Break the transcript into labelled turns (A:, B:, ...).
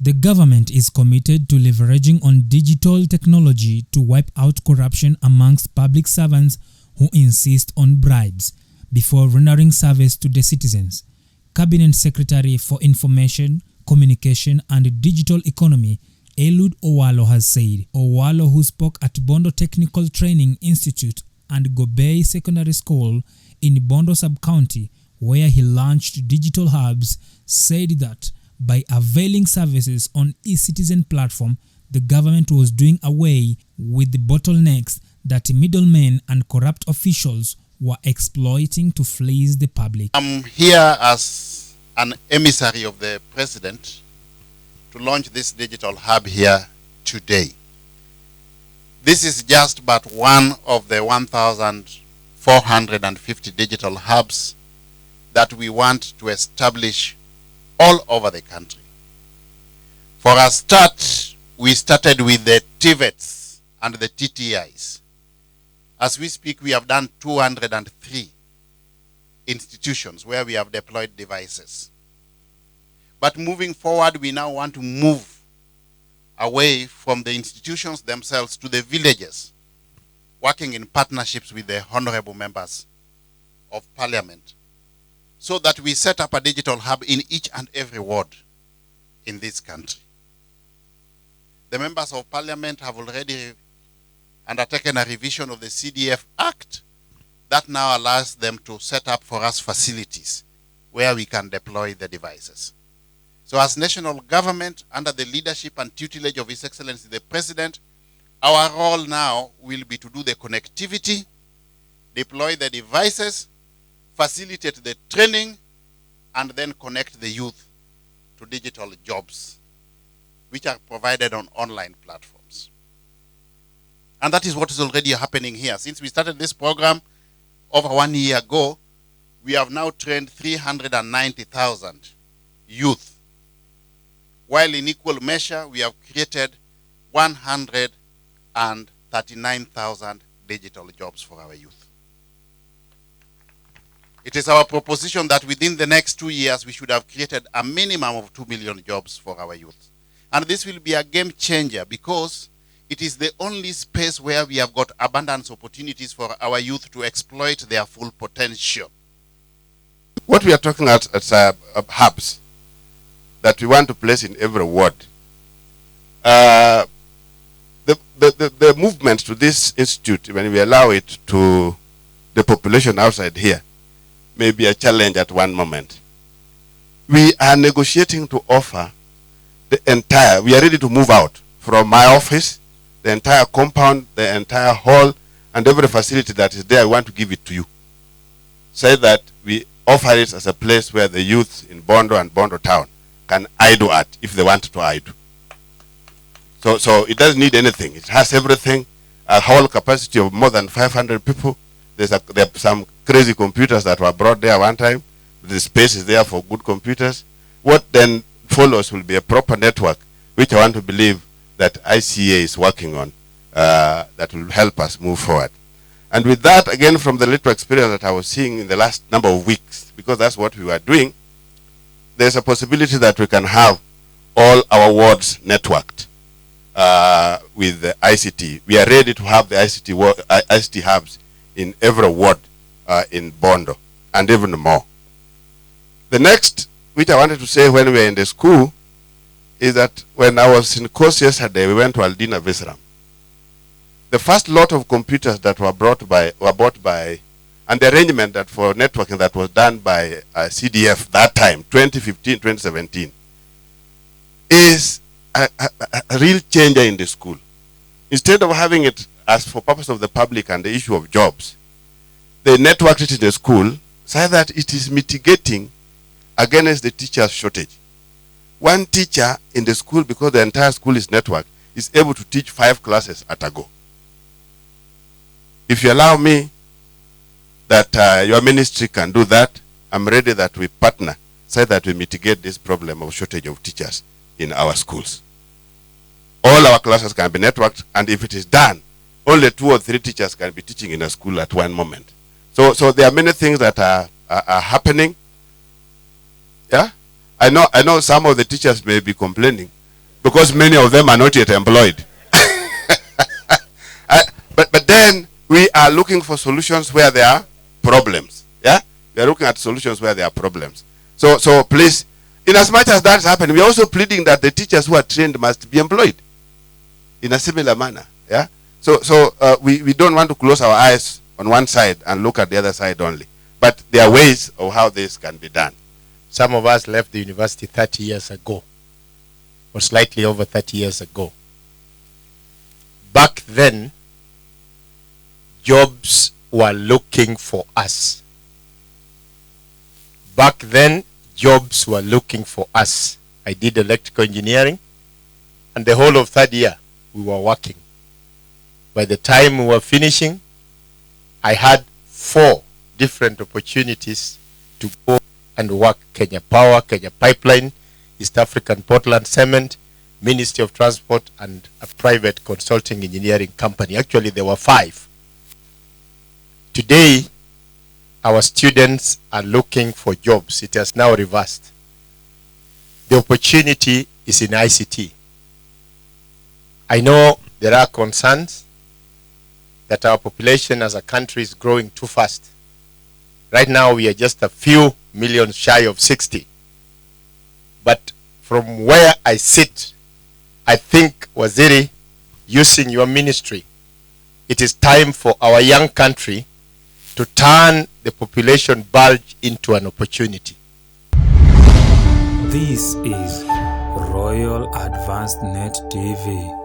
A: The government is committed to leveraging on digital technology to wipe out corruption amongst public servants who insist on bribes before rendering service to the citizens. Cabinet Secretary for Information, Communication and Digital Economy, Eliud Owalo, has said. Owalo, who spoke at Bondo Technical Training Institute and Gobei Secondary School in Bondo Sub-County, where he launched digital hubs, said that by availing services on e-citizen platform, the government was doing away with the bottlenecks that middlemen and corrupt officials were exploiting to fleece the public.
B: I'm here as an emissary of the president to launch this digital hub here today. This is just but one of the 1,450 digital hubs that we want to establish all over the country. For a start, we started with the TVETs and the TTIs. As we speak, we have done 203 institutions where we have deployed devices. But moving forward, we now want to move away from the institutions themselves to the villages, working in partnerships with the honorable members of parliament, so that we set up a digital hub in each and every ward in this country. The members of parliament have already undertaken a revision of the CDF Act that now allows them to set up for us facilities where we can deploy the devices. So as national government, under the leadership and tutelage of His Excellency the President, our role now will be to do the connectivity, deploy the devices, facilitate the training, and then connect the youth to digital jobs, which are provided on online platforms. And that is what is already happening here. Since we started this program over 1 year ago, we have now trained 390,000 youth, while in equal measure, we have created 139,000 digital jobs for our youth. It is our proposition that within the next 2 years, we should have created a minimum of 2 million jobs for our youth. And this will be a game changer because it is the only space where we have got abundance opportunities for our youth to exploit their full potential.
C: What we are talking about are hubs that we want to place in every ward. The movement to this institute, when we allow it to the population outside here, may be a challenge at one moment. We are negotiating to offer the entire, we are ready to move out from my office, the entire compound, the entire hall, and every facility that is there. I want to give it to you. Say that we offer it as a place where the youth in Bondo and Bondo town can idle at if they want to idle. So it doesn't need anything. It has everything. A whole capacity of more than 500 people. There are some crazy computers that were brought there one time. The space is there for good computers. What then follows will be a proper network, which I want to believe that ICA is working on, that will help us move forward. And with that, again, from the little experience that I was seeing in the last number of weeks, because that's what we were doing, there's a possibility that we can have all our wards networked with the ICT. We are ready to have the ICT hubs in every ward in Bondo, and even more. The next, which I wanted to say when we were in the school, is that when I was in course yesterday, we went to Aldina Visram. The first lot of computers that were bought by, and the arrangement that for networking that was done by CDF that time, 2015, 2017, is a real changer in the school. Instead of having it as for purpose of the public and the issue of jobs, they networked it in the school so that it is mitigating against the teacher's shortage. One teacher in the school, because the entire school is networked, is able to teach 5 classes at a go. If you allow me that your ministry can do that, I'm ready that we partner so that we mitigate this problem of shortage of teachers in our schools. All our classes can be networked, and if it is done, only 2 or 3 teachers can be teaching in a school at one moment. So there are many things that are happening. Yeah, I know some of the teachers may be complaining because many of them are not yet employed. But then we are looking for solutions where there are problems. Yeah, we are looking at solutions where there are problems. So please, in as much as that's happening, we are also pleading that the teachers who are trained must be employed in a similar manner. Yeah. So we don't want to close our eyes on one side and look at the other side only. But there are ways of how this can be done.
D: Some of us left the university 30 years ago, or slightly over 30 years ago. Back then, jobs were looking for us. Back then, jobs were looking for us. I did electrical engineering, and the whole of third year, we were working. By the time we were finishing, I had 4 different opportunities to go and work. Kenya Power, Kenya Pipeline, East African Portland Cement, Ministry of Transport, and a private consulting engineering company. Actually, there were 5. Today, our students are looking for jobs. It has now reversed. The opportunity is in ICT. I know there are concerns that our population as a country is growing too fast. Right now, we are just a few million shy of 60. But from where I sit, I think, Waziri, using your ministry, it is time for our young country to turn the population bulge into an opportunity.
A: This is Royal Advanced Net TV.